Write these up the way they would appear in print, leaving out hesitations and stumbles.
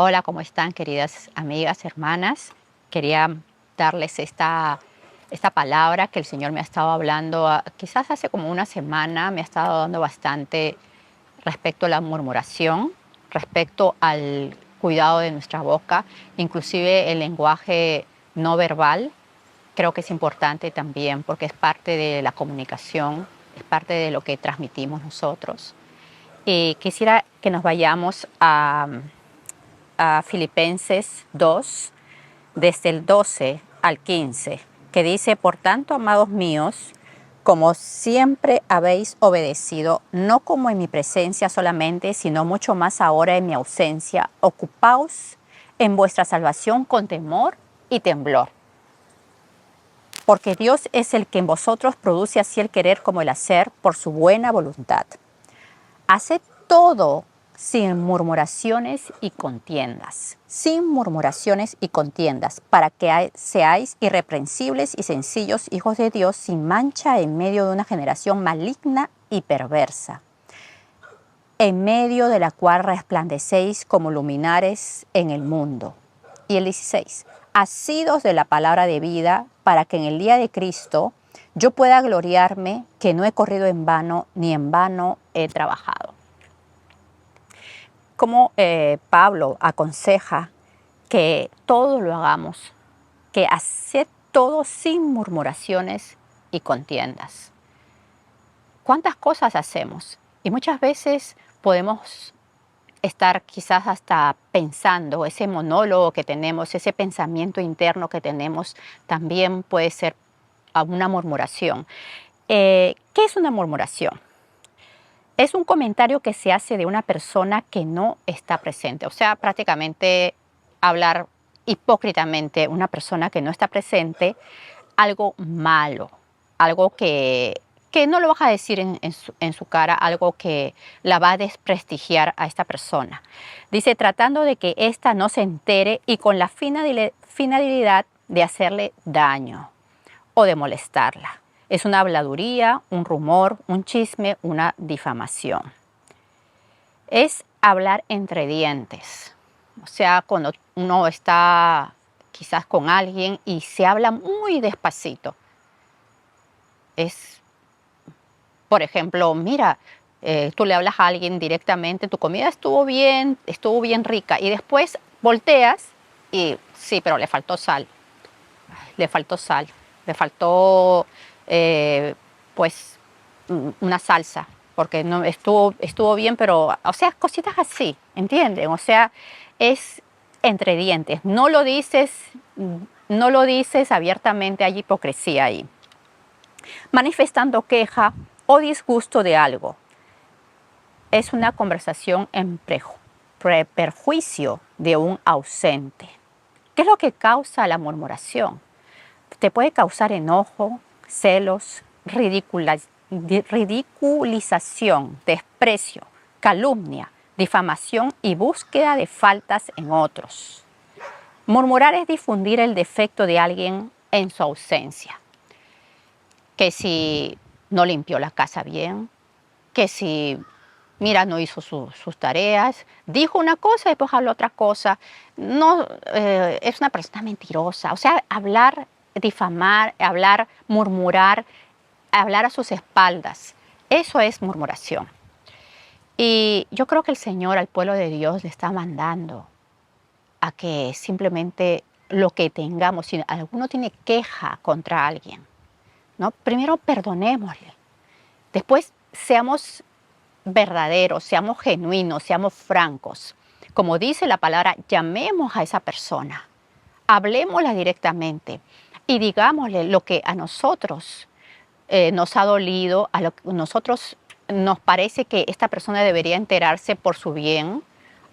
Hola, ¿cómo están, queridas amigas, hermanas? Quería darles esta palabra que el Señor me ha estado hablando, quizás hace como una semana, me ha estado dando bastante respecto a la murmuración, respecto al cuidado de nuestra boca, inclusive el lenguaje no verbal. Creo que es importante también porque es parte de la comunicación, es parte de lo que transmitimos nosotros. Y quisiera que nos vayamos a Filipenses 2, desde el 12 al 15, que dice: por tanto, amados míos, como siempre habéis obedecido, no como en mi presencia solamente, sino mucho más ahora en mi ausencia, ocupaos en vuestra salvación con temor y temblor. Porque Dios es el que en vosotros produce así el querer como el hacer por su buena voluntad. Haced todo sin murmuraciones y contiendas, para que seáis irreprensibles y sencillos hijos de Dios, sin mancha en medio de una generación maligna y perversa, en medio de la cual resplandecéis como luminares en el mundo. Y el 16, asidos de la palabra de vida, para que en el día de Cristo yo pueda gloriarme que no he corrido en vano, ni en vano he trabajado. Como Pablo aconseja que todo lo hagamos, que haced todo sin murmuraciones y contiendas. ¿Cuántas cosas hacemos? Y muchas veces podemos estar quizás hasta pensando, ese monólogo que tenemos, ese pensamiento interno que tenemos, también puede ser una murmuración. ¿Qué es una murmuración? Es un comentario que se hace de una persona que no está presente. O sea, prácticamente hablar hipócritamente una persona que no está presente, algo malo, algo que no lo vas a decir en su cara, algo que la va a desprestigiar a esta persona. Dice, tratando de que ésta no se entere y con la finalidad de hacerle daño o de molestarla. Es una habladuría, un rumor, un chisme, una difamación. Es hablar entre dientes. O sea, cuando uno está quizás con alguien y se habla muy despacito. Es, por ejemplo, mira, tú le hablas a alguien directamente, tu comida estuvo bien rica, y después volteas y sí, pero le faltó sal, le faltó pues una salsa, porque no estuvo bien, pero, o sea, cositas así, ¿entienden? O sea, es entre dientes, no lo dices abiertamente, hay hipocresía ahí. Manifestando queja o disgusto de algo. Es una conversación en perjuicio de un ausente. ¿Qué es lo que causa la murmuración? Te puede causar enojo, celos, ridiculización, desprecio, calumnia, difamación y búsqueda de faltas en otros. Murmurar es difundir el defecto de alguien en su ausencia. Que si no limpió la casa bien, que si, mira, no hizo sus tareas, dijo una cosa y después habló otra cosa. No, es una persona mentirosa. O sea, hablar, difamar, hablar, murmurar, hablar a sus espaldas. Eso es murmuración. Y yo creo que el Señor al pueblo de Dios le está mandando a que simplemente lo que tengamos, si alguno tiene queja contra alguien, ¿no? Primero perdonémosle. Después seamos verdaderos, seamos genuinos, seamos francos. Como dice la palabra, llamemos a esa persona, hablemosla directamente y digámosle lo que a nosotros nos ha dolido, a lo que a nosotros nos parece que esta persona debería enterarse por su bien,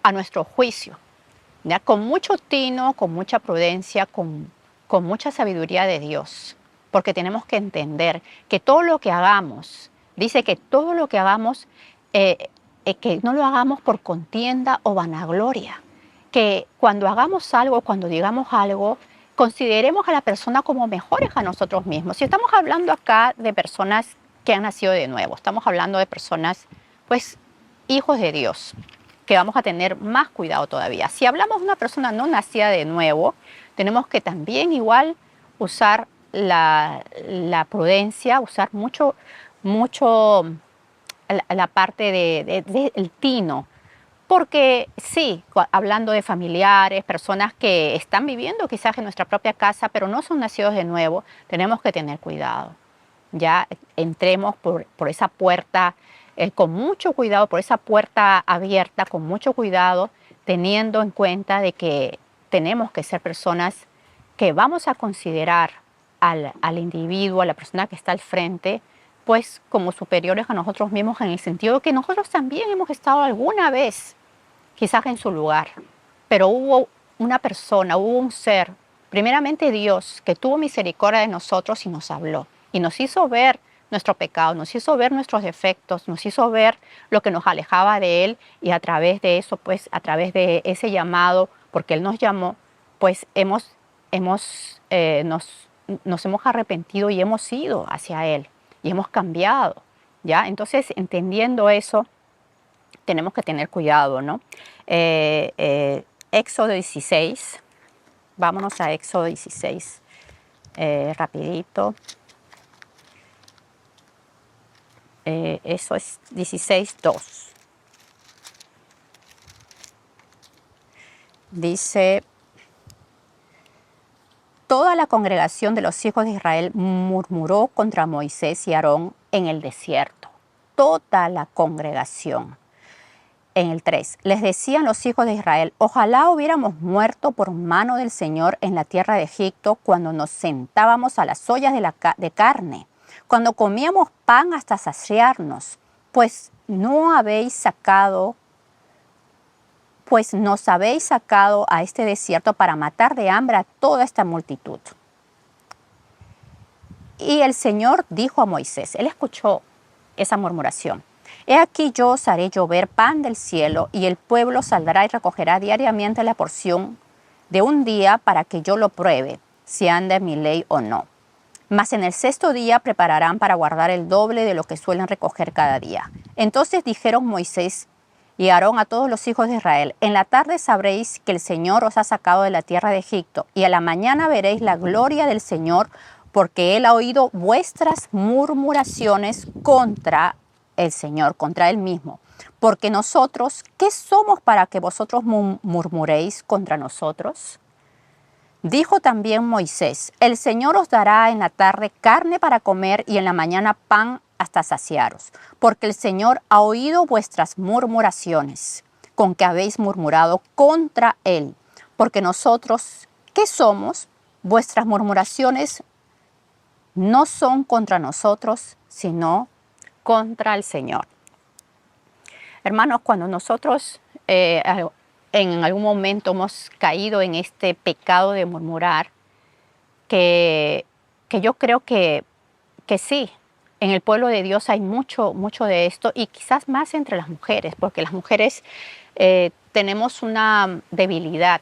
a nuestro juicio, ¿ya? Con mucho tino, con mucha prudencia, con mucha sabiduría de Dios, porque tenemos que entender que todo lo que hagamos, dice que todo lo que hagamos, que no lo hagamos por contienda o vanagloria, que cuando hagamos algo, cuando digamos algo, consideremos a la persona como mejores a nosotros mismos. Si estamos hablando acá de personas que han nacido de nuevo, estamos hablando de personas, pues, hijos de Dios. que vamos a tener más cuidado todavía. Si hablamos de una persona no nacida de nuevo, tenemos que también igual usar la prudencia, usar mucho la parte del tino. Porque sí, hablando de familiares, personas que están viviendo quizás en nuestra propia casa, pero no son nacidos de nuevo, tenemos que tener cuidado. Ya entremos por esa puerta con mucho cuidado, por esa puerta abierta, con mucho cuidado, teniendo en cuenta de que tenemos que ser personas que vamos a considerar al individuo, a la persona que está al frente, pues como superiores a nosotros mismos, en el sentido de que nosotros también hemos estado alguna vez quizás en su lugar, pero hubo una persona, hubo un ser, primeramente Dios, que tuvo misericordia de nosotros y nos habló y nos hizo ver nuestro pecado, nos hizo ver nuestros defectos, nos hizo ver lo que nos alejaba de Él, y a través de eso, pues a través de ese llamado, porque Él nos llamó, pues nos hemos arrepentido y hemos ido hacia Él y hemos cambiado, ¿ya? Entonces, entendiendo eso, tenemos que tener cuidado, ¿no? Éxodo 16, vámonos a Éxodo 16, rapidito. Eso es 16:2. Dice: toda la congregación de los hijos de Israel murmuró contra Moisés y Aarón en el desierto. Toda la congregación. En el 3, les decían los hijos de Israel: ojalá hubiéramos muerto por mano del Señor en la tierra de Egipto, cuando nos sentábamos a las ollas de carne, cuando comíamos pan hasta saciarnos, pues nos habéis sacado a este desierto para matar de hambre a toda esta multitud. Y el Señor dijo a Moisés, él escuchó esa murmuración: he aquí yo os haré llover pan del cielo, y el pueblo saldrá y recogerá diariamente la porción de un día para que yo lo pruebe, si anda en mi ley o no. Mas en el sexto día prepararán para guardar el doble de lo que suelen recoger cada día. Entonces dijeron Moisés y Aarón a todos los hijos de Israel: en la tarde sabréis que el Señor os ha sacado de la tierra de Egipto, y a la mañana veréis la gloria del Señor, porque Él ha oído vuestras murmuraciones contra el Señor, contra Él mismo. Porque nosotros, ¿qué somos para que vosotros murmuréis contra nosotros? Dijo también Moisés: el Señor os dará en la tarde carne para comer, y en la mañana pan hasta saciaros, porque el Señor ha oído vuestras murmuraciones, con que habéis murmurado contra Él. Porque nosotros, ¿qué somos? Vuestras murmuraciones no son contra nosotros, sino contra el Señor. Hermanos, cuando nosotros en algún momento hemos caído en este pecado de murmurar, que yo creo que sí, en el pueblo de Dios hay mucho de esto, y quizás más entre las mujeres, porque las mujeres tenemos una debilidad,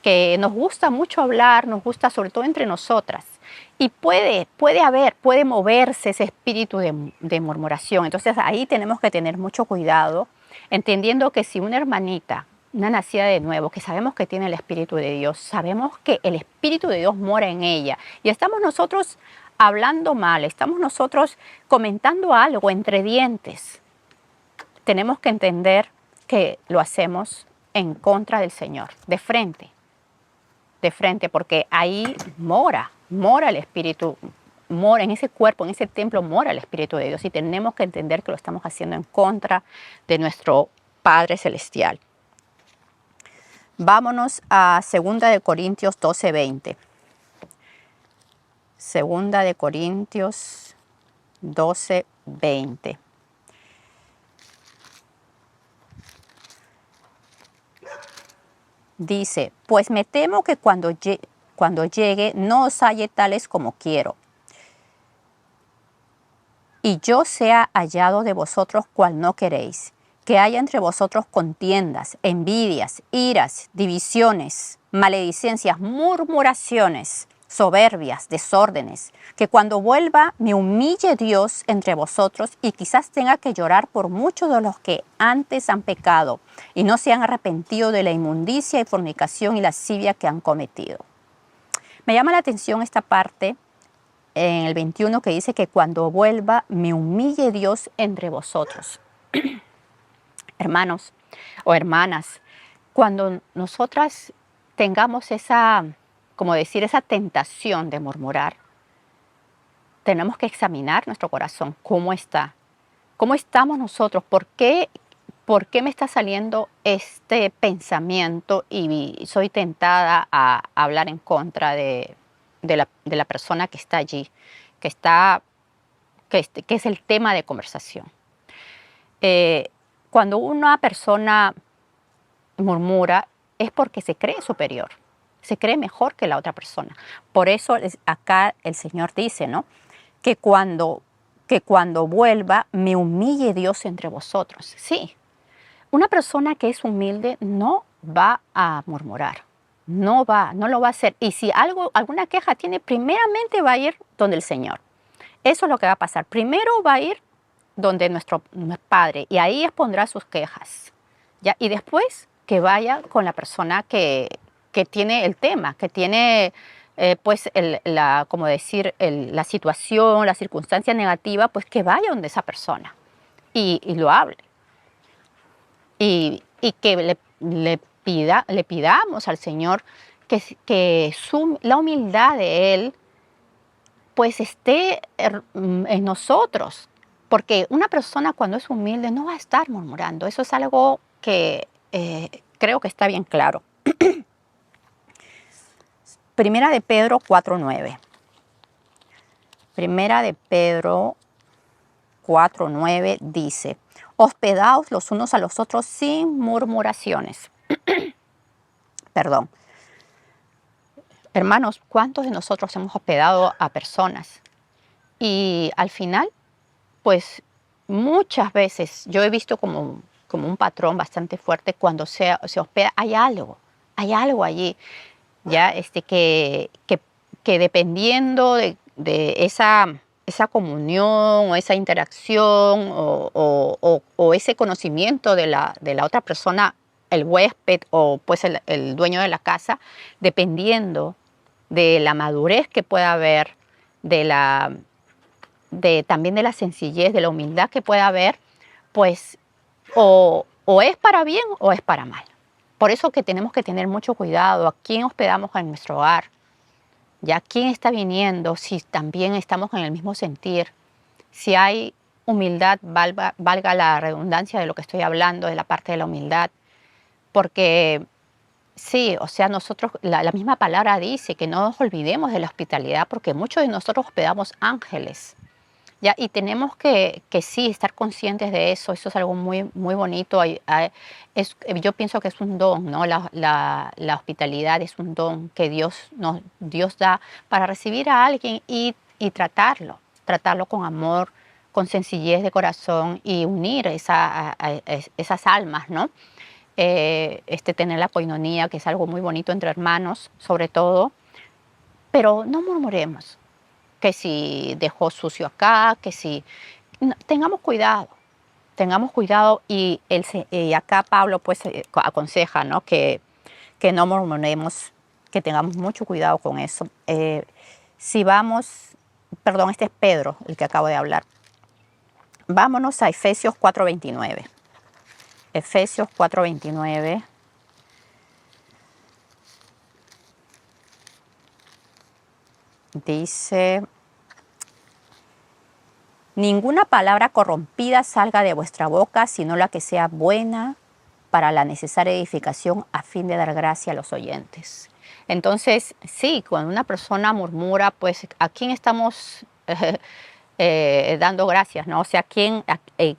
que nos gusta mucho hablar, nos gusta sobre todo entre nosotras, y puede moverse ese espíritu de murmuración. Entonces ahí tenemos que tener mucho cuidado, entendiendo que si una hermanita, una nacida de nuevo, que sabemos que tiene el Espíritu de Dios, sabemos que el Espíritu de Dios mora en ella, y estamos nosotros hablando mal, estamos nosotros comentando algo entre dientes, tenemos que entender que lo hacemos en contra del Señor, de frente, porque ahí mora el Espíritu, mora en ese cuerpo, en ese templo mora el Espíritu de Dios, y tenemos que entender que lo estamos haciendo en contra de nuestro Padre Celestial. Vámonos a 2 Corintios 12:20. 2 Corintios 12:20. Dice: pues me temo que cuando llegue no os halle tales como quiero, y yo sea hallado de vosotros cual no queréis, que haya entre vosotros contiendas, envidias, iras, divisiones, maledicencias, murmuraciones. soberbias, desórdenes, que cuando vuelva me humille Dios entre vosotros y quizás tenga que llorar por muchos de los que antes han pecado y no se han arrepentido de la inmundicia y fornicación y lascivia que han cometido. Me llama la atención esta parte en el 21 que dice que cuando vuelva me humille Dios entre vosotros. Hermanos o hermanas, cuando nosotras tengamos esa, como decir, esa tentación de murmurar, tenemos que examinar nuestro corazón, cómo está, cómo estamos nosotros, por qué me está saliendo este pensamiento y soy tentada a hablar en contra de la persona que está allí, que es el tema de conversación. Cuando una persona murmura es porque se cree superior, se cree mejor que la otra persona. Por eso acá el Señor dice, ¿no?, que cuando vuelva me humille Dios entre vosotros. Sí, una persona que es humilde no va a murmurar, no lo va a hacer. Y si alguna queja tiene, primeramente va a ir donde el Señor. Eso es lo que va a pasar. Primero va a ir donde nuestro Padre y ahí expondrá sus quejas, ¿ya? Y después que vaya con la persona que tiene el tema, que tiene pues como decir, la situación, la circunstancia negativa, pues que vaya donde esa persona y lo hable. Y que le pidamos al Señor que la humildad de Él pues esté en nosotros. Porque una persona cuando es humilde no va a estar murmurando. Eso es algo que creo que está bien claro. Primera de Pedro 4:9. Primera de Pedro 4:9 dice: hospedaos los unos a los otros sin murmuraciones. Perdón. Hermanos, ¿cuántos de nosotros hemos hospedado a personas? Y al final, pues muchas veces yo he visto como un patrón bastante fuerte cuando se hospeda, hay algo allí, ya que dependiendo de esa comunión o esa interacción o ese conocimiento de la otra persona, el huésped o pues el dueño de la casa, dependiendo de la madurez que pueda haber, también de la sencillez, de la humildad que pueda haber, pues o es para bien o es para mal. Por eso que tenemos que tener mucho cuidado a quién hospedamos en nuestro hogar, ya quién está viniendo, si también estamos en el mismo sentir, si hay humildad, valga la redundancia de lo que estoy hablando, de la parte de la humildad, porque sí, o sea, nosotros, la misma palabra dice que no nos olvidemos de la hospitalidad, porque muchos de nosotros hospedamos ángeles, ¿ya? Y tenemos que sí, estar conscientes de eso. Eso es algo muy, muy bonito. Yo pienso que es un don, ¿no? La hospitalidad es un don que Dios da para recibir a alguien y tratarlo con amor, con sencillez de corazón y unir esas almas, ¿no? Tener la coinonía, que es algo muy bonito entre hermanos, sobre todo, pero no murmuremos, que si dejó sucio acá, que si... No, tengamos cuidado y acá Pablo pues aconseja, ¿no?, que no murmuremos, que tengamos mucho cuidado con eso. Si vamos, perdón, este es Pedro, el que acabo de hablar. Vámonos a Efesios 4:29. Efesios 4:29. Dice: ninguna palabra corrompida salga de vuestra boca, sino la que sea buena para la necesaria edificación a fin de dar gracia a los oyentes. Entonces, sí, cuando una persona murmura, pues ¿a quién estamos dando gracias, ¿no? O sea, ¿quién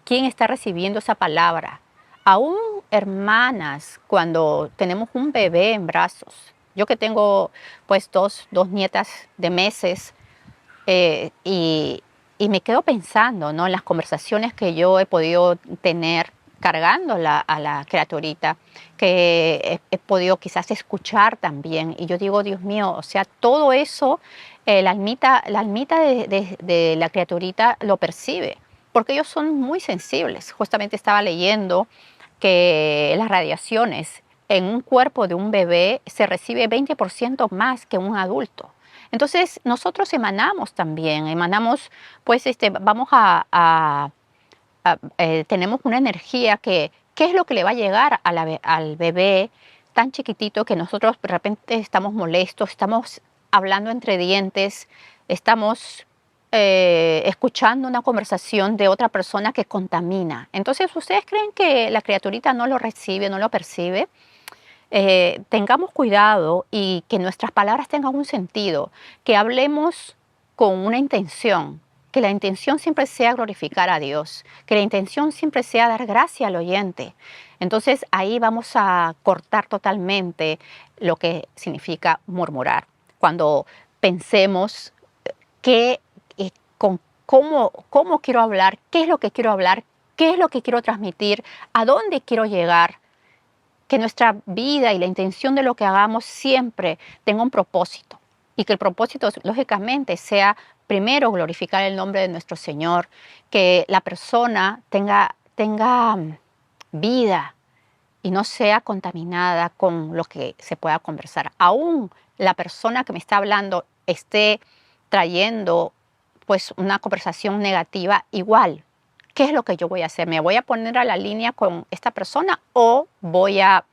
está recibiendo esa palabra? Aún hermanas, cuando tenemos un bebé en brazos, yo que tengo pues dos nietas de meses, y me quedo pensando, ¿no?, en las conversaciones que yo he podido tener cargando a la criaturita, que he podido quizás escuchar también. Y yo digo, Dios mío, o sea, todo eso, la almita de la criaturita lo percibe, porque ellos son muy sensibles. Justamente estaba leyendo que las radiaciones en un cuerpo de un bebé se recibe 20% más que un adulto. Entonces nosotros emanamos también, pues vamos tenemos una energía ¿qué es lo que le va a llegar a al bebé tan chiquitito que nosotros de repente estamos molestos, estamos hablando entre dientes, estamos escuchando una conversación de otra persona que contamina? Entonces, ¿ustedes creen que la criaturita no lo recibe, no lo percibe? Tengamos cuidado y que nuestras palabras tengan un sentido, que hablemos con una intención, que la intención siempre sea glorificar a Dios, que la intención siempre sea dar gracia al oyente. Entonces ahí vamos a cortar totalmente lo que significa murmurar. Cuando pensemos qué, cómo quiero hablar, qué es lo que quiero hablar, qué es lo que quiero transmitir, a dónde quiero llegar, que nuestra vida y la intención de lo que hagamos siempre tenga un propósito y que el propósito, lógicamente, sea primero glorificar el nombre de nuestro Señor, que la persona tenga vida y no sea contaminada con lo que se pueda conversar. Aún la persona que me está hablando esté trayendo pues una conversación negativa, igual. ¿Qué es lo que yo voy a hacer? ¿Me voy a poner a la línea con esta persona o voy a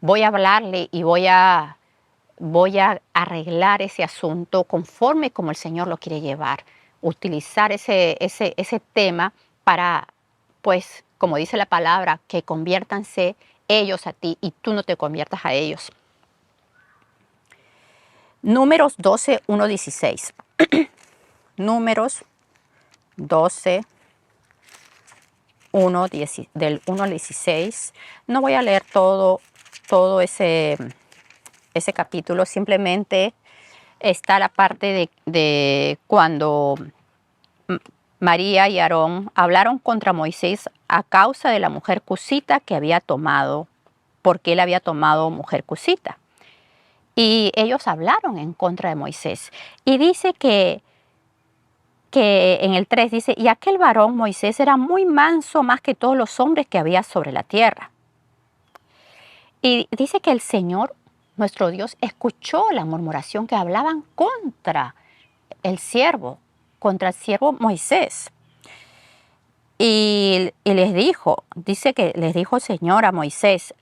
hablarle y voy a arreglar ese asunto conforme como el Señor lo quiere llevar? Utilizar ese tema para, pues, como dice la palabra, que conviértanse ellos a ti y tú no te conviertas a ellos. Números 12, 1, 16. Números 12, del 1 al 16. No voy a leer todo ese capítulo, simplemente está la parte de cuando María y Aarón hablaron contra Moisés a causa de la mujer cusita que había tomado, porque él había tomado mujer cusita. Y ellos hablaron en contra de Moisés. Y dice que en el 3 dice, y aquel varón Moisés era muy manso más que todos los hombres que había sobre la tierra. Y dice que el Señor, nuestro Dios, escuchó la murmuración que hablaban contra el siervo Moisés. Y les dijo, dice que les dijo el Señor a Moisés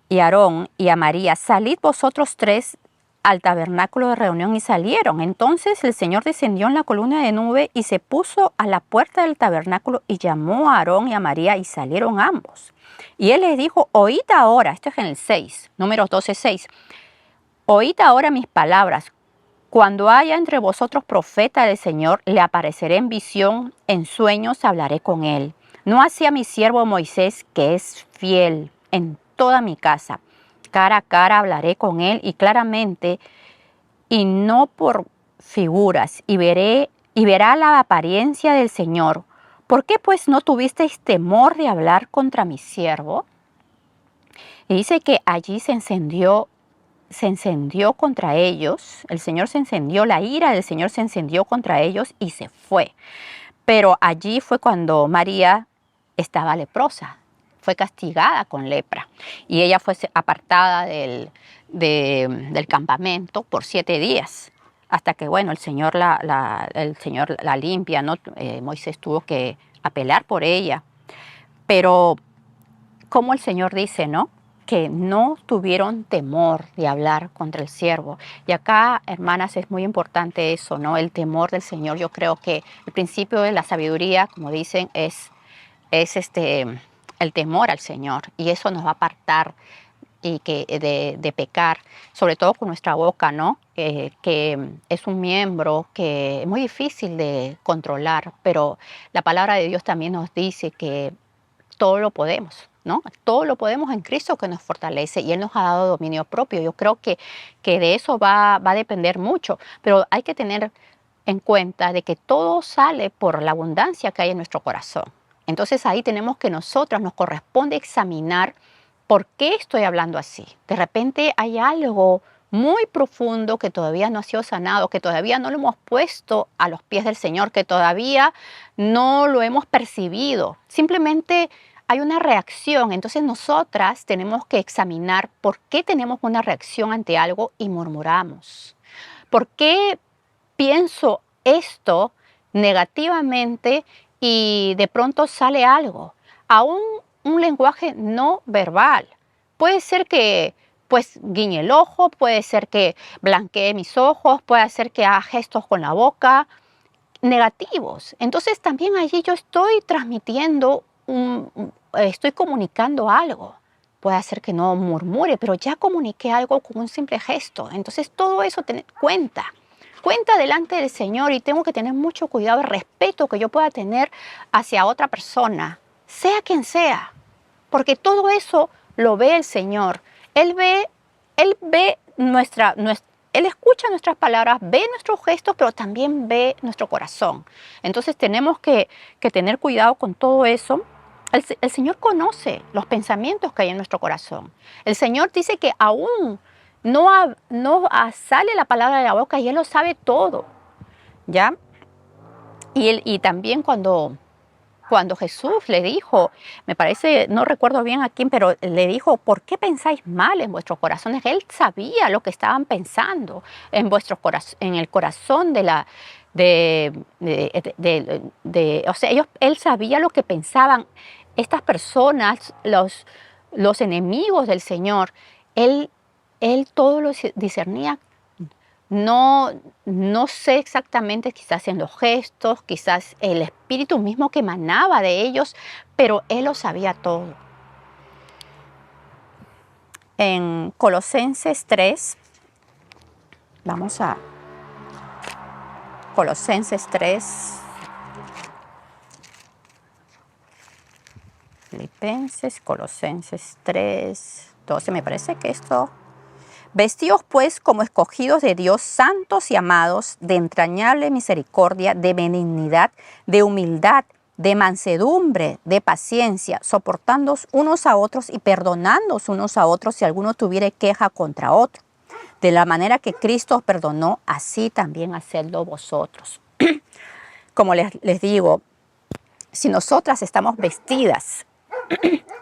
y a Aarón y a María, salid vosotros tres al tabernáculo de reunión, y salieron. Entonces el Señor descendió en la columna de nube y se puso a la puerta del tabernáculo y llamó a Aarón y a María y salieron ambos. Y él les dijo, oíd ahora, esto es en el 6, números 12, 6, oíd ahora mis palabras. Cuando haya entre vosotros profeta del Señor, le apareceré en visión, en sueños hablaré con él. No así a mi siervo Moisés, que es fiel en toda mi casa. Cara a cara hablaré con él y claramente, y no por figuras, y verá la apariencia del Señor. ¿Por qué pues no tuvisteis temor de hablar contra mi siervo? Y dice que allí se encendió contra ellos, el Señor se encendió, la ira del Señor se encendió contra ellos y se fue. Pero allí fue cuando María estaba leprosa, fue castigada con lepra y ella fue apartada del campamento por 7 días, hasta que, bueno, el Señor la limpia, ¿no? Moisés tuvo que apelar por ella, pero como el Señor dice, ¿no?, que no tuvieron temor de hablar contra el siervo. Y acá, hermanas, es muy importante eso, ¿no? El temor del Señor. Yo creo que el principio de la sabiduría, como dicen, es el temor al Señor. Y eso nos va a apartar de pecar, sobre todo con nuestra boca, ¿no? Que es un miembro que es muy difícil de controlar, pero la palabra de Dios también nos dice que todo lo podemos, ¿no? Todo lo podemos en Cristo que nos fortalece y Él nos ha dado dominio propio. Yo creo que de eso va a depender mucho, pero hay que tener en cuenta de que todo sale por la abundancia que hay en nuestro corazón. Entonces ahí tenemos que nosotras nos corresponde examinar por qué estoy hablando así. De repente hay algo muy profundo que todavía no ha sido sanado, que todavía no lo hemos puesto a los pies del Señor, que todavía no lo hemos percibido. Simplemente hay una reacción. Entonces nosotras tenemos que examinar por qué tenemos una reacción ante algo y murmuramos. ¿Por qué pienso esto negativamente y de pronto sale algo? Aún un lenguaje no verbal. Puede ser que pues guiñe el ojo, puede ser que blanquee mis ojos, puede ser que haga gestos con la boca negativos. Entonces también allí yo estoy transmitiendo, estoy comunicando algo. Puede ser que no murmure, pero ya comuniqué algo con un simple gesto. Entonces todo eso cuenta delante del Señor, y tengo que tener mucho cuidado, el respeto que yo pueda tener hacia otra persona, sea quien sea, porque todo eso lo ve el Señor. Él ve Él escucha nuestras palabras, ve nuestros gestos, pero también ve nuestro corazón. Entonces tenemos que tener cuidado con todo eso. El Señor conoce los pensamientos que hay en nuestro corazón. El Señor dice que aún no sale la palabra de la boca y Él lo sabe todo, ¿ya? Y también cuando Jesús le dijo, me parece, no recuerdo bien a quién, pero le dijo, ¿por qué pensáis mal en vuestros corazones? Él sabía lo que estaban pensando en en el corazón o sea, él sabía lo que pensaban estas personas, los enemigos del Señor. Él, él todo lo discernía. No, no sé exactamente, quizás en los gestos, quizás el espíritu mismo que emanaba de ellos, pero Él lo sabía todo. En Colosenses 3, vamos a Colosenses 3, Filipenses, Colosenses 3, 12, me parece que esto... Vestíos pues como escogidos de Dios, santos y amados, de entrañable misericordia, de benignidad, de humildad, de mansedumbre, de paciencia, soportándoos unos a otros y perdonándoos unos a otros si alguno tuviere queja contra otro. De la manera que Cristo os perdonó, así también hacedlo vosotros. Como les digo, si nosotras estamos vestidas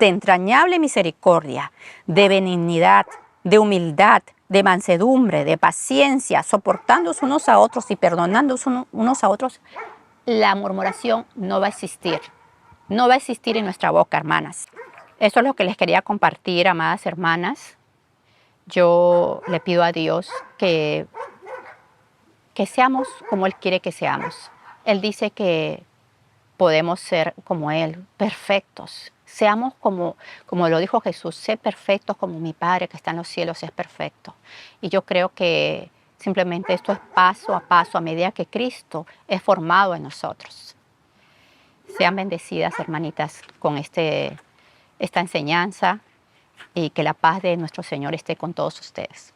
de entrañable misericordia, de benignidad, de humildad, de mansedumbre, de paciencia, soportándoos unos a otros y perdonándoos unos a otros, la murmuración no va a existir. No va a existir en nuestra boca, hermanas. Eso es lo que les quería compartir, amadas hermanas. Yo le pido a Dios que seamos como Él quiere que seamos. Él dice que podemos ser como Él, perfectos. Seamos como lo dijo Jesús, sé perfectos como mi Padre que está en los cielos es perfecto. Y yo creo que simplemente esto es paso a paso, a medida que Cristo es formado en nosotros. Sean bendecidas, hermanitas, con esta enseñanza, y que la paz de nuestro Señor esté con todos ustedes.